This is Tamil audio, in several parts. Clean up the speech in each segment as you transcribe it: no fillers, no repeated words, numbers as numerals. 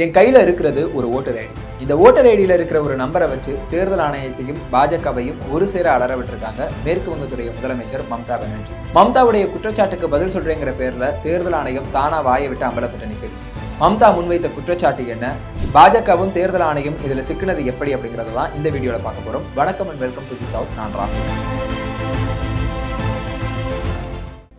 என் கையில் இருக்கிறது ஒரு ஓட்டர் ஐடி. இந்த ஓட்டர் ஐடியில் இருக்கிற ஒரு நம்பரை வச்சு தேர்தல் ஆணையத்தையும் பாஜகவையும் ஒரு சேர அலற விட்டுருக்காங்க மேற்கு வங்கத்துடைய முதலமைச்சர் மம்தா பானர்ஜி. மம்தாவுடைய குற்றச்சாட்டுக்கு பதில் சொல்றேங்கிற பேர்ல தேர்தல் ஆணையம் தானா வாயை விட்டு அம்பலப்பட்டு நிற்குது. மம்தா முன்வைத்த குற்றச்சாட்டு என்ன, பாஜகவும் தேர்தல் ஆணையம் இதுல சிக்கினது எப்படி அப்படிங்கறதான் இந்த வீடியோல பார்க்க போறோம். வணக்கம் and welcome to the south. நான் ராகுல்.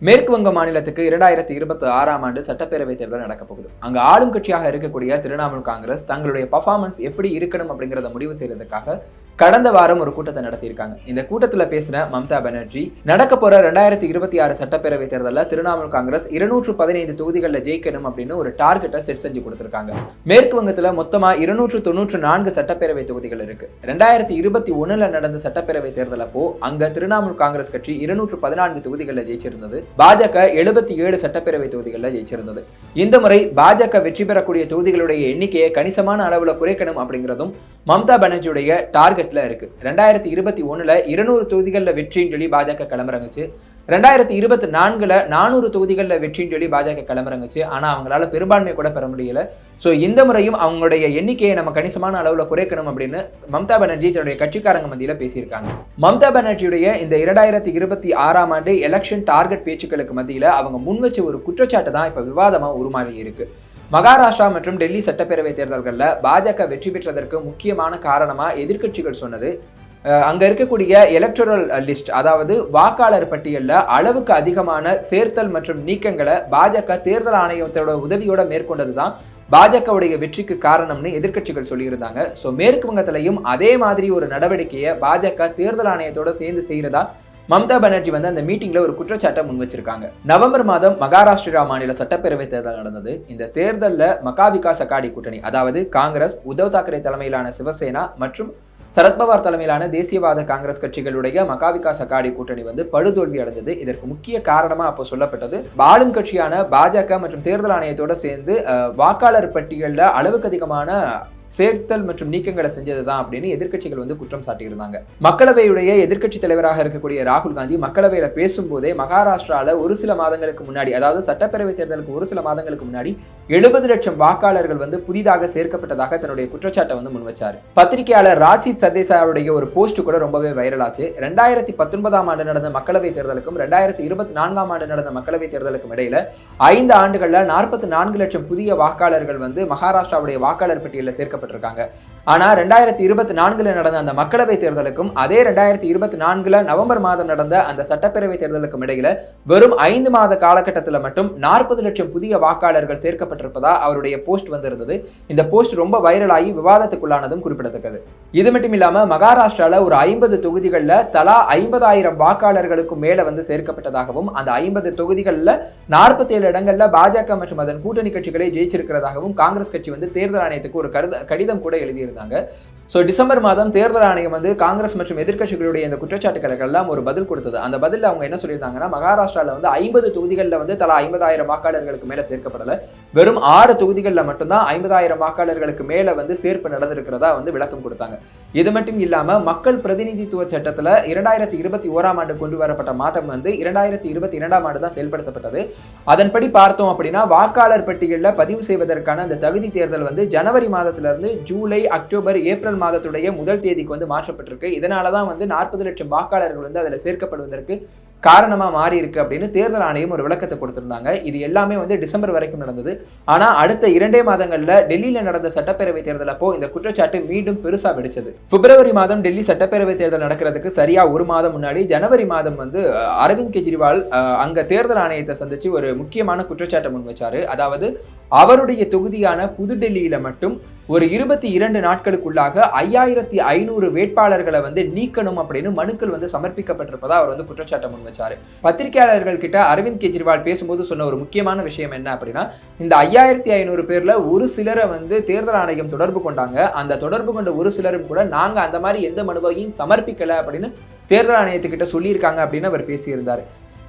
மேற்கு வங்க மாநிலத்துக்கு 2026ஆம் ஆண்டு சட்டப்பேரவை தேர்தல் நடக்க போகுது. அங்க ஆளும் கட்சியாக இருக்கக்கூடிய திரிணாமுல் காங்கிரஸ் தங்களுடைய பர்ஃபார்மன்ஸ் எப்படி இருக்கணும் அப்படிங்கறத முடிவு செய்யறதுக்காக கடந்த வாரம் ஒரு கூட்டத்தை நடத்தியிருக்காங்க. இந்த கூட்டத்துல பேசின மம்தா பானர்ஜி, நடக்க போற 2026 சட்டப்பேரவை தேர்தலில் திரிணாமுல் காங்கிரஸ் 215 தொகுதிகளில் ஜெயிக்கணும் அப்படின்னு ஒரு டார்கெட்டை செட் செஞ்சு கொடுத்திருக்காங்க. மேற்கு வங்கத்துல மொத்தமா 294 சட்டப்பேரவை தொகுதிகள் இருக்கு. 2021 நடந்த சட்டப்பேரவை தேர்தல் அப்போ அங்க திரிணாமுல் காங்கிரஸ் கட்சி 214 தொகுதிகளில் ஜெயிச்சிருந்தது. பாஜக 77 சட்டப்பேரவை தொகுதிகளில் ஜெயிச்சிருந்தது. இந்த முறை பாஜக வெற்றி பெறக்கூடிய தொகுதிகளுடைய எண்ணிக்கையை கணிசமான அளவுல குறைக்கணும் அப்படிங்கிறதும் மம்தா பானர்ஜியுடைய டார்கெட்ல இருக்கு. 2021 200 தொகுதிகளில் வெற்றின்னு சொல்லி பாஜக கிளம்புறங்குச்சு. 2024 400 தொகுதிகளில் வெற்றின்னு சொல்லி பாஜக கிளம்புறங்குச்சு. ஆனா அவங்களால பெரும்பான்மை கூட பெற முடியல. ஸோ இந்த முறையும் அவங்களுடைய எண்ணிக்கையை நம்ம கணிசமான அளவுல குறைக்கணும் அப்படின்னு மம்தா பானர்ஜி தன்னுடைய கட்சிக்காரங்க மத்தியில பேசியிருக்காங்க. மம்தா பானர்ஜியுடைய இந்த 2026ஆம் ஆண்டு எலெக்ஷன் டார்கெட் பேச்சுக்களுக்கு மத்தியில அவங்க முன் வச்ச ஒரு குற்றச்சாட்டு தான் இப்ப விவாதமா உருமாறி இருக்கு. மகாராஷ்டிரா மற்றும் டெல்லி சட்டப்பேரவை தேர்தல்களில் பாஜக வெற்றி பெற்றதற்கு முக்கியமான காரணமா எதிர்க்கட்சிகள் சொன்னது, அங்க இருக்கக்கூடிய எலக்டோரல் லிஸ்ட், அதாவது வாக்காளர் பட்டியலில் அளவுக்கு அதிகமான சேர்த்தல் மற்றும் நீக்கங்களை பாஜக தேர்தல் ஆணையத்தோட உதவியோட மேற்கொண்டதுதான் பாஜகவுடைய வெற்றிக்கு காரணம்னு எதிர்க்கட்சிகள் சொல்லியிருந்தாங்க. ஸோ மேற்கு வங்கத்திலையும் அதே மாதிரி ஒரு நடவடிக்கையை பாஜக தேர்தல் ஆணையத்தோட சேர்ந்து செய்யறதா மம்தா பானர்ஜி அந்த மீட்டிங்ல ஒரு குற்றச்சாட்டை முன் வச்சிருக்காங்க. நவம்பர் மாதம் மகாராஷ்டிரா மாநில சட்டப்பேரவை தேர்தல் நடந்தது. இந்த தேர்தலில் மகாவிகாஸ் அகாடி கூட்டணி, அதாவது காங்கிரஸ், உத்தவ் தாக்கரே தலைமையிலான சிவசேனா மற்றும் சரத்பவார் தலைமையிலான தேசியவாத காங்கிரஸ் கட்சிகளுடைய மகாவிகாஸ் அகாடி கூட்டணி படுதோல்வி அடைந்தது. இதற்கு முக்கிய காரணமா அப்போ சொல்லப்பட்டது, ஆளும் கட்சியான பாஜக மற்றும் தேர்தல் ஆணையத்தோட சேர்ந்து வாக்காளர் பட்டியலில் அளவுக்கு அதிகமான சேர்த்தல் மற்றும் நீக்கங்களை செஞ்சதுதான் அப்படின்னு எதிர்க்கட்சிகள் குற்றம் சாட்டியிருந்தாங்க. மக்களவையுடைய எதிர்க்கட்சி தலைவராக இருக்கக்கூடிய ராகுல் காந்தி மக்களவையில பேசும்போதே மகாராஷ்டிரால ஒரு சில மாதங்களுக்கு முன்னாடி, அதாவது சட்டப்பேரவை தேர்தலுக்கு ஒரு சில மாதங்களுக்கு முன்னாடி 70 லட்சம் வாக்காளர்கள் புதிதாக சேர்க்கப்பட்டதாக தன்னுடைய குற்றச்சாட்டை முன் வச்சாரு. பத்திரிகையாளர் ராஜ்சீத் சர்தேசாயுடைய ஒரு போஸ்ட் கூட ரொம்பவே வைரல் ஆச்சு. 2019ஆம் ஆண்டு நடந்த மக்களவை தேர்தலுக்கும் 2024ஆம் ஆண்டு நடந்த மக்களவை தேர்தலுக்கும் இடையில 5 ஆண்டுகள்ல 44 லட்சம் புதிய வாக்காளர்கள் மகாராஷ்டிராவுடைய வாக்காளர் பட்டியலில் சேர்க்க பட்டிருக்காங்க. ஆனா 2024 நடந்த அந்த மக்களவை தேர்தலுக்கும் அதே 2024 நவம்பர் மாதம் நடந்த அந்த சட்டப்பேரவை தேர்தலுக்கும் இடையில வெறும் 5 மாத காலகட்டத்தில் மட்டும் 40 லட்சம் புதிய வாக்காளர்கள் சேர்க்கப்பட்டிருப்பதா அவருடைய போஸ்ட் வந்திருந்தது. இந்த போஸ்ட் ரொம்ப வைரலாகி விவாதத்துக்குள்ளானதும் குறிப்பிடத்தக்கது. இது மட்டும் இல்லாம மகாராஷ்டிரால ஒரு 50 தொகுதிகளில் தலா 50,000 வாக்காளர்களுக்கும் மேல சேர்க்கப்பட்டதாகவும், அந்த 50 தொகுதிகளில் 47 இடங்கள்ல பாஜக மற்றும் அதன் கூட்டணி கட்சிகளை ஜெயிச்சிருக்கிறதாகவும் காங்கிரஸ் கட்சி தேர்தல் ஆணையத்துக்கு ஒரு கடிதம் கூட எழுதியிருந்தாங்க. ஸோ டிசம்பர் மாதம் தேர்தல் ஆணையம் காங்கிரஸ் மற்றும் எதிர்க்கட்சிகளுடைய இந்த குற்றச்சாட்டுகளுக்கு எல்லாம் ஒரு பதில் கொடுத்தது. அந்த பதில் அவங்க என்ன சொல்லியிருந்தாங்கன்னா, மகாராஷ்டிரால 50 தொகுதிகளில் தலா 50,000 வாக்காளர்களுக்கு மேல சேர்க்கப்படல, வெறும் 6 தொகுதிகளில் மட்டும்தான் 50,000 வாக்காளர்களுக்கு மேல சேர்ப்பு நடந்திருக்கிறதா விளக்கம் கொடுத்தாங்க. இது மட்டும் இல்லாம மக்கள் பிரதிநிதித்துவ சட்டத்துல 2021ஆம் ஆண்டு கொண்டு வரப்பட்ட மாற்றம் 2022ஆம் ஆண்டு தான் செயல்படுத்தப்பட்டது. அதன்படி பார்த்தோம் அப்படின்னா வாக்காளர் பட்டியலில் பதிவு செய்வதற்கான அந்த தகுதி தேர்தல் ஜனவரி மாதத்திலிருந்து ஜூலை, அக்டோபர், ஏப்ரல் மாதத்துடைய முதல் தேதிக்கு மாற்றப்பட்டிருக்கு. இதனாலதான் 40 லட்சம் வாக்காளர்கள் அதுல சேர்க்கப்படுவதற்கு காரணமா மாறி இருக்கு அப்படின்னு தேர்தல் ஆணையம் ஒரு விளக்கத்தை கொடுத்திருந்தாங்க. இது எல்லாமே டிசம்பர் வரைக்கும் நடந்தது. ஆனா அடுத்த 2 மாதங்கள்ல டெல்லியில நடந்த சட்டப்பேரவை தேர்தல் அப்போ இந்த குற்றச்சாட்டு மீண்டும் பெருசா வெடிச்சது. பிப்ரவரி மாதம் டெல்லி சட்டப்பேரவை தேர்தல் நடக்கிறதுக்கு சரியா ஒரு மாதம் முன்னாடி ஜனவரி மாதம் அரவிந்த் கெஜ்ரிவால் அங்க தேர்தல் ஆணையத்தை சந்திச்சு ஒரு முக்கியமான குற்றச்சாட்டை முன் வச்சாரு. அதாவது அவருடைய தொகுதியான புதுடெல்லியில மட்டும் ஒரு 22 நாட்களுக்குள்ளாக 5500 வேட்பாளர்களை நீக்கணும் அப்படின்னு மனுக்கள் சமர்ப்பிக்கப்பட்டிருப்பதா அவர் குற்றச்சாட்டை முன் வச்சாரு. பத்திரிகையாளர்கள் கிட்ட அரவிந்த் கெஜ்ரிவால் பேசும்போது சொன்ன ஒரு முக்கியமான விஷயம் என்ன அப்படின்னா, இந்த 5500 பேர்ல ஒரு சிலரை தேர்தல் ஆணையம் தொடர்பு கொண்டாங்க. அந்த தொடர்பு கொண்ட ஒரு சிலரும் கூட நாங்க அந்த மாதிரி எந்த மனுவையும் சமர்ப்பிக்கல அப்படின்னு தேர்தல் ஆணையத்துக்கிட்ட சொல்லியிருக்காங்க அப்படின்னு அவர் பேசியிருந்தார்.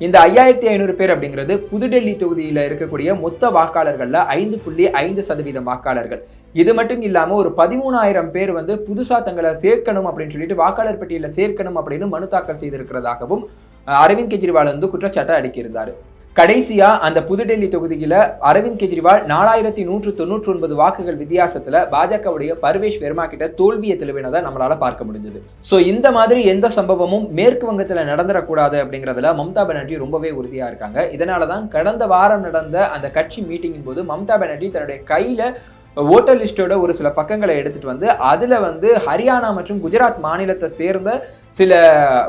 இந்த 5500 பேர் அப்படிங்கிறது புதுடெல்லி தொகுதியில் இருக்கக்கூடிய மொத்த வாக்காளர்கள்ல 5.5% வாக்காளர்கள். இது மட்டும் இல்லாம ஒரு 13,000 பேர் புதுசா தங்களை சேர்க்கணும் அப்படின்னு சொல்லிட்டு வாக்காளர் பட்டியலில் சேர்க்கணும் அப்படின்னு மனு தாக்கல் செய்திருக்கிறதாகவும் அரவிந்த் கெஜ்ரிவால் குற்றச்சாட்டை அடுக்கியிருந்தாரு. கடைசியா அந்த புதுடெல்லி தொகுதியில அரவிந்த் கெஜ்ரிவால் 4199 வாக்குகள் வித்தியாசத்துல பாஜகவுடைய பர்வேஷ் வெர்மா கிட்ட தோல்வியை தழுவினதை நம்மளால பார்க்க முடிஞ்சது. சோ இந்த மாதிரி எந்த சம்பவமும் மேற்கு வங்கத்துல நடந்துடக்கூடாது அப்படிங்கறதுல மம்தா பானர்ஜி ரொம்பவே உறுதியா இருக்காங்க. இதனாலதான் கடந்த வாரம் நடந்த அந்த கட்சி மீட்டிங்கின் போது மம்தா பானர்ஜி தன்னுடைய கையில ஓட்டர் லிஸ்டோட ஒரு சில பக்கங்களை எடுத்துட்டு வந்து அதுல வந்து ஹரியானா மற்றும் குஜராத் மாநிலத்தை சேர்ந்த சில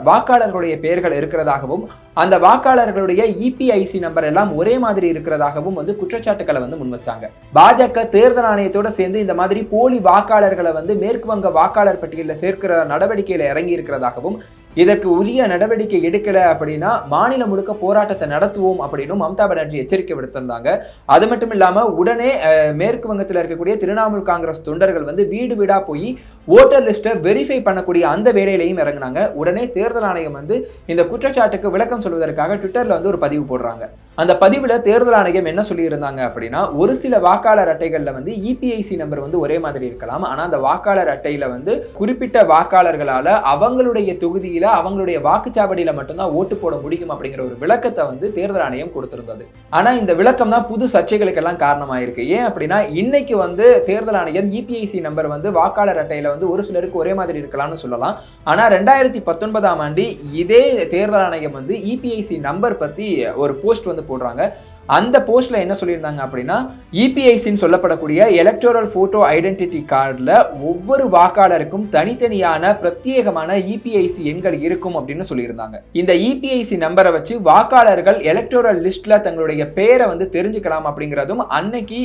வாக்காளர்களுடைய பெயர்கள் இருக்கிறதாகவும் அந்த வாக்காளர்களுடைய இபிஐசி நம்பர் எல்லாம் ஒரே மாதிரி இருக்கிறதாகவும் வந்து குற்றச்சாட்டுக்களை வந்து முன் வச்சாங்க. பாஜக தேர்தல் ஆணையத்தோட சேர்ந்து இந்த மாதிரி போலி வாக்காளர்களை வந்து மேற்கு வங்க வாக்காளர் பட்டியலில் சேர்க்கிற நடவடிக்கையில இறங்கி இருக்கிறதாகவும் இதற்கு உரிய நடவடிக்கை எடுக்கல அப்படின்னா மாநிலம் முழுக்க போராட்டத்தை நடத்துவோம் அப்படின்னு மம்தா பானர்ஜி எச்சரிக்கை விடுத்திருந்தாங்க. அது மட்டும் இல்லாம உடனே மேற்கு வங்கத்தில் இருக்கக்கூடிய திரிணாமுல் காங்கிரஸ் தொண்டர்கள் வந்து வீடு வீடா போய் ஓட்டர் லிஸ்ட்டை வெரிஃபை பண்ணக்கூடிய அந்த வேலையிலையும் இறங்கினாங்க. உடனே தேர்தல் ஆணையம் வந்து இந்த குற்றச்சாட்டுக்கு விளக்கம் சொல்வதற்காக ட்விட்டர்ல வந்து ஒரு பதிவு போடுறாங்க. அந்த பதிவுல தேர்தல் ஆணையம் என்ன சொல்லி இருந்தாங்க அப்படின்னா, ஒரு சில வாக்காளர் அட்டைகள்ல வந்து இபிஐசி நம்பர் வந்து ஒரே மாதிரி இருக்கலாம். ஆனா அந்த வாக்காளர் அட்டையில வந்து குறிப்பிட்ட வாக்காளர்களால அவங்களுடைய தொகுதியில அவங்களுடைய வாக்குச்சாவடியில மட்டும்தான் ஓட்டு போட முடியும் அப்படிங்கிற ஒரு விளக்கத்தை வந்து தேர்தல் ஆணையம் கொடுத்திருந்தது. ஆனா இந்த விளக்கம் தான் புது சர்ச்சைகளுக்கெல்லாம் காரணமாயிருக்கு. ஏன் அப்படின்னா இன்னைக்கு வந்து தேர்தல் ஆணையம் இபிஐசி நம்பர் வந்து வாக்காளர் அட்டையில வந்து ஒரு சிலருக்கு ஒரே மாதிரி இருக்கலாம்னு சொல்லலாம். ஆனா 2019ஆம் ஆண்டு இதே தேர்தல் ஆணையம் வந்து இபிஐசி நம்பர் பத்தி ஒரு போஸ்ட் வந்து போடுறாங்க. அந்த போஸ்ட்ல என்ன சொல்லியிருந்தாங்க அப்படின்னா, இபிஐசின்னு சொல்லப்படக்கூடிய எலக்டோரல் போட்டோ ஐடென்டிட்டி கார்டுல ஒவ்வொரு வாக்காளருக்கும் தனித்தனியான பிரத்யேகமான இபிஐசி எண்கள் இருக்கும் அப்படின்னு சொல்லியிருந்தாங்க. இந்த இபிஐசி நம்பரை வச்சு வாக்காளர்கள் எலக்டோரல் லிஸ்ட்ல தங்களுடைய பெயரை வந்து தெரிஞ்சுக்கலாம் அப்படிங்கிறதும் அன்னைக்கு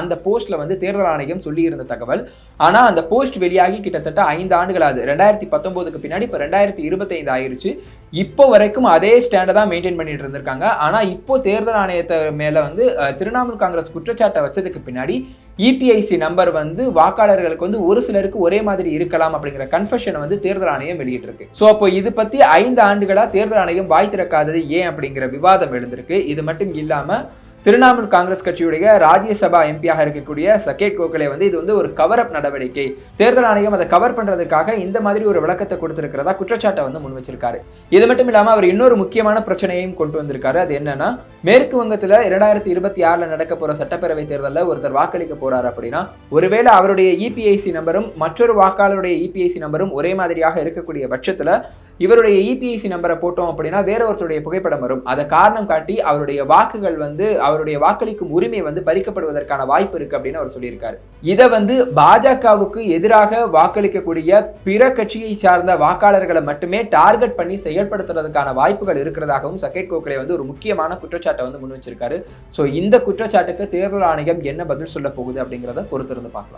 அந்த போஸ்ட்ல வந்து தேர்தல் ஆணையம் சொல்லி இருந்த தகவல். ஆனா அந்த போஸ்ட் வெளியாகி கிட்டத்தட்ட 5 ஆண்டுகள் ஆகுது. 2019க்கு பின்னாடி இப்ப 2025 ஆயிருச்சு. இப்போ வரைக்கும் அதே ஸ்டாண்டை தான் மெயின்டைன் பண்ணிட்டு இருந்திருக்காங்க. ஆனா இப்போ தேர்தல் ஆணையத்தை மேல வந்து திரிணாமுல் காங்கிரஸ் குற்றச்சாட்டை வச்சதுக்கு பின்னாடி இபிஐசி நம்பர் வந்து வாக்காளர்களுக்கு வந்து ஒரு சிலருக்கு ஒரே மாதிரி இருக்கலாம் அப்படிங்கிற கன்ஃபெஷனை வந்து தேர்தல் ஆணையம் வெளியிட்டு இருக்கு. சோ அப்போ இது பத்தி 5 ஆண்டுகளா தேர்தல் ஆணையம் வாய் திறக்காதது ஏன் அப்படிங்கிற விவாதம் எழுந்திருக்கு. இது மட்டும் இல்லாம திரிணாமுல் காங்கிரஸ் கட்சியுடைய ராஜ்யசபா எம்பியாக இருக்கக்கூடிய சகேட் கோகலே வந்து இது வந்து ஒரு கவர் அப் நடவடிக்கை, தேர்தல் ஆணையம் அதை கவர் பண்றதுக்காக இந்த மாதிரி ஒரு விளக்கத்தை கொடுத்திருக்கிறதா குற்றச்சாட்டை வந்து முன் வச்சிருக்காரு. இது மட்டும் இல்லாம அவர் இன்னொரு முக்கியமான பிரச்சனையையும் கொண்டு வந்திருக்காரு. அது என்னன்னா, மேற்கு வங்கத்துல 2026 நடக்க போற சட்டப்பேரவை தேர்தலில் ஒருத்தர் வாக்களிக்க போறாரு அப்படின்னா, ஒருவேளை அவருடைய இபிஐசி நம்பரும் மற்றொரு வாக்காளருடைய இபிஐசி நம்பரும் ஒரே மாதிரியாக இருக்கக்கூடிய பட்சத்துல இவருடைய இபிஐசி நம்பரை போட்டோம் அப்படின்னா வேற ஒருத்தருடைய புகைப்படம் வரும். அதை காரணம் காட்டி அவருடைய வாக்குகள் வந்து அவருடைய வாக்களிக்கும் உரிமை வந்து பறிக்கப்படுவதற்கான வாய்ப்பு இருக்கு அப்படின்னு அவர் சொல்லியிருக்காரு. இதை வந்து பாஜகவுக்கு எதிராக வாக்களிக்கக்கூடிய பிற கட்சியை சார்ந்த வாக்காளர்களை மட்டுமே டார்கெட் பண்ணி செயல்படுத்துறதுக்கான வாய்ப்புகள் இருக்கிறதாகவும் சகேட் கோகலே வந்து ஒரு முக்கியமான குற்றச்சாட்டை வந்து முன் வச்சிருக்காரு. ஸோ இந்த குற்றச்சாட்டுக்கு தேர்தல் ஆணையம் என்ன பதில் சொல்ல போகுது அப்படிங்கிறத பொறுத்திருந்து பார்க்கலாம்.